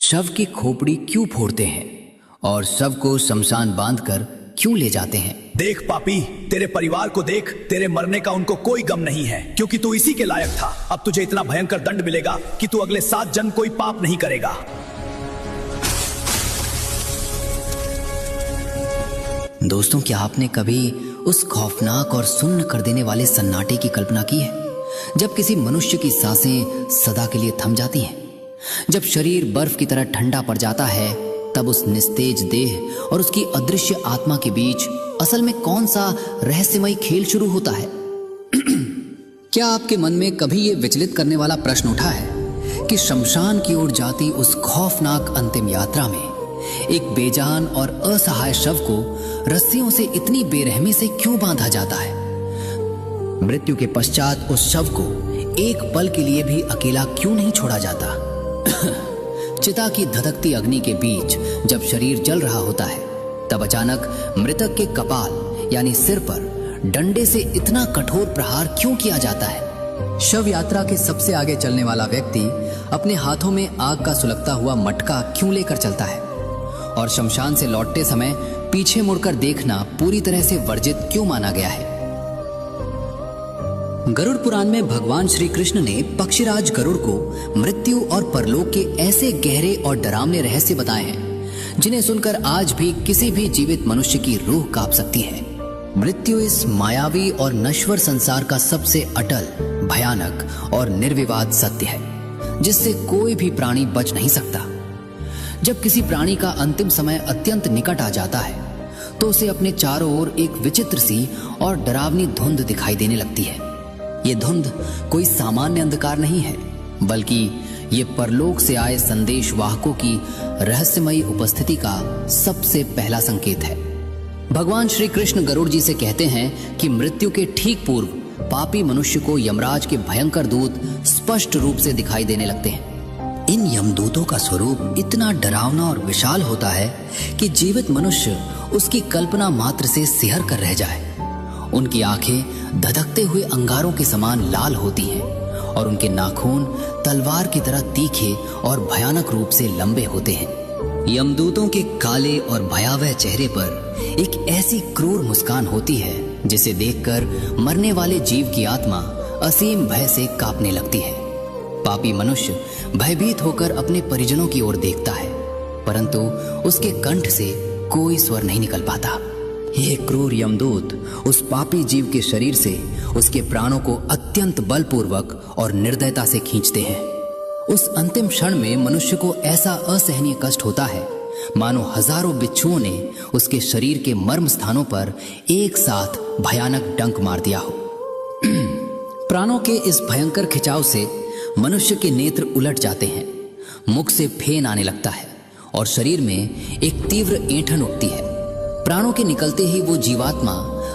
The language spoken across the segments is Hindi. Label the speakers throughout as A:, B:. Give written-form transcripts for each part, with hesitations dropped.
A: शव की खोपड़ी क्यों फोड़ते हैं और शव को शमशान बांधकर क्यों ले जाते हैं?
B: देख पापी, तेरे परिवार को देख, तेरे मरने का उनको कोई गम नहीं है, क्योंकि तू इसी के लायक था। अब तुझे इतना भयंकर दंड मिलेगा कि तू अगले 7 जन्म कोई पाप नहीं करेगा।
A: दोस्तों, क्या आपने कभी उस खौफनाक और सुन्न कर देने वाले सन्नाटे की कल्पना की है जब किसी मनुष्य की सांसें सदा के लिए थम जाती हैं? जब शरीर बर्फ की तरह ठंडा पड़ जाता है, तब उस निस्तेज देह और उसकी अदृश्य आत्मा के बीच असल में कौन सा रहस्यमय खेल शुरू होता है? क्या आपके मन में कभी यह विचलित करने वाला प्रश्न उठा है कि शमशान की ओर जाती उस खौफनाक अंतिम यात्रा में एक बेजान और असहाय शव को रस्सियों से इतनी बेरहमी से क्यों बांधा जाता है? मृत्यु के पश्चात उस शव को एक पल के लिए भी अकेला क्यों नहीं छोड़ा जाता? चिता की धधकती अग्नि के बीच जब शरीर जल रहा होता है, तब अचानक मृतक के कपाल यानी सिर पर डंडे से इतना कठोर प्रहार क्यों किया जाता है? शव यात्रा के सबसे आगे चलने वाला व्यक्ति अपने हाथों में आग का सुलगता हुआ मटका क्यों लेकर चलता है? और शमशान से लौटते समय पीछे मुड़कर देखना पूरी तरह से वर्जित क्यों माना गया है? गरुड़ पुराण में भगवान श्री कृष्ण ने पक्षीराज गरुड़ को मृत्यु और परलोक के ऐसे गहरे और डरावने रहस्य बताए हैं जिन्हें सुनकर आज भी किसी भी जीवित मनुष्य की रूह कांप सकती है। मृत्यु इस मायावी और नश्वर संसार का सबसे अटल, भयानक और निर्विवाद सत्य है जिससे कोई भी प्राणी बच नहीं सकता। जब किसी प्राणी का अंतिम समय अत्यंत निकट आ जाता है तो उसे अपने चारों ओर एक विचित्र सी और डरावनी धुंध दिखाई देने लगती है। ये धुंध कोई सामान्य अंधकार नहीं है, बल्कि ये परलोक से आए संदेश वाहकों की रहस्यमयी उपस्थिति का सबसे पहला संकेत है। भगवान श्री कृष्ण गरुड़ जी से कहते हैं कि मृत्यु के ठीक पूर्व पापी मनुष्य को यमराज के भयंकर दूत स्पष्ट रूप से दिखाई देने लगते हैं। इन यमदूतों का स्वरूप इतना डरावना और विशाल होता है कि जीवित मनुष्य उसकी कल्पना मात्र से सिहर कर रह जाए। उनकी आंखें धधकते हुए अंगारों के समान लाल होती हैं और उनके नाखून तलवार की तरह तीखे और भयानक रूप से लंबे होते हैं। यमदूतों के काले और भयावह चेहरे पर एक ऐसी क्रूर मुस्कान होती है जिसे देखकर मरने वाले जीव की आत्मा असीम भय से कांपने लगती है। पापी मनुष्य भयभीत होकर अपने परिजनों की ओर देखता है, परंतु उसके कंठ से कोई स्वर नहीं निकल पाता। ये क्रूर यमदूत उस पापी जीव के शरीर से उसके प्राणों को अत्यंत बलपूर्वक और निर्दयता से खींचते हैं। उस अंतिम क्षण में मनुष्य को ऐसा असहनीय कष्ट होता है मानो हजारों बिच्छुओं ने उसके शरीर के मर्म स्थानों पर एक साथ भयानक डंक मार दिया हो। प्राणों के इस भयंकर खिंचाव से मनुष्य के नेत्र उलट जाते हैं, मुख से फेन आने लगता है और शरीर में एक तीव्र ऐंठन उठती है। प्राणों के निकलते ही वो जीवात्मा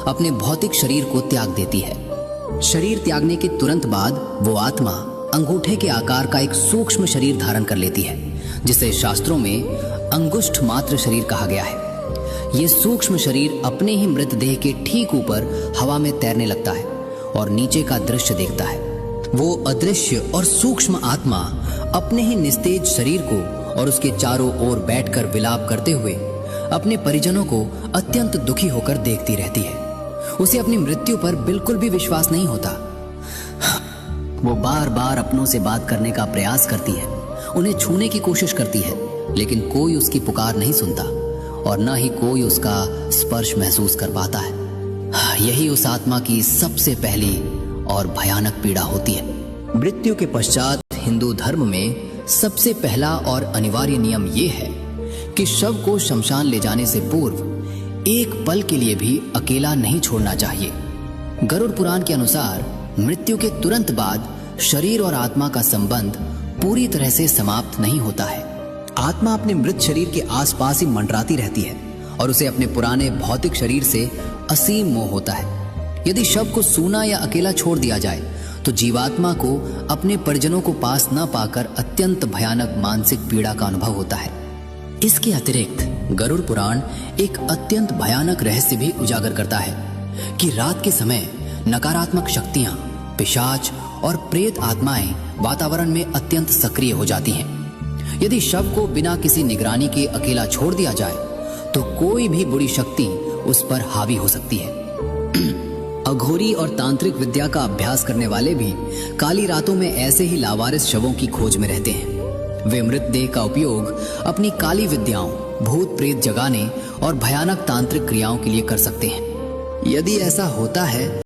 A: अपने भौतिक शरीर को त्याग देती है। शरीर त्यागने के तुरंत बाद वो आत्मा अंगूठे के आकार का एक सूक्ष्म शरीर धारण कर लेती है, जिसे शास्त्रों में अंगुष्ठ मात्र शरीर कहा गया है। ये सूक्ष्म शरीर अपने ही मृतदेह के ठीक ऊपर हवा में तैरने लगता है और नीचे का दृश्य देखता है। वो अदृश्य और सूक्ष्म आत्मा अपने ही निस्तेज शरीर को और उसके चारों ओर बैठकर विलाप करते हुए अपने परिजनों को अत्यंत दुखी होकर देखती रहती है। उसे अपनी मृत्यु पर बिल्कुल भी विश्वास नहीं होता। वो बार बार अपनों से बात करने का प्रयास करती है, उन्हें छूने की कोशिश करती है, लेकिन कोई उसकी पुकार नहीं सुनता और न ही कोई उसका स्पर्श महसूस कर पाता है। यही उस आत्मा की सबसे पहली और भयानक पीड़ा होती है। मृत्यु के पश्चात हिंदू धर्म में सबसे पहला और अनिवार्य नियम यह है कि शव को शमशान ले जाने से पूर्व एक पल के लिए भी अकेला नहीं छोड़ना चाहिए। गरुड़ पुराण के अनुसार मृत्यु के तुरंत बाद शरीर और आत्मा का संबंध पूरी तरह से समाप्त नहीं होता है। आत्मा अपने मृत शरीर के आसपास ही मंडराती रहती है और उसे अपने पुराने भौतिक शरीर से असीम मोह होता है। यदि शव को सूना या अकेला छोड़ दिया जाए तो जीवात्मा को अपने परिजनों को पास न पाकर अत्यंत भयानक मानसिक पीड़ा का अनुभव होता है। इसके अतिरिक्त गरुड़ पुराण एक अत्यंत भयानक रहस्य भी उजागर करता है कि रात के समय नकारात्मक शक्तियां, पिशाच और प्रेत आत्माएं वातावरण में अत्यंत सक्रिय हो जाती हैं। यदि शव को बिना किसी निगरानी के अकेला छोड़ दिया जाए तो कोई भी बुरी शक्ति उस पर हावी हो सकती है। अघोरी और तांत्रिक विद्या का अभ्यास करने वाले भी काली रातों में ऐसे ही लावारिस शवों की खोज में रहते हैं। वे मृतदेह का उपयोग अपनी काली विद्याओं, भूत प्रेत जगाने और भयानक तांत्रिक क्रियाओं के लिए कर सकते हैं। यदि ऐसा होता है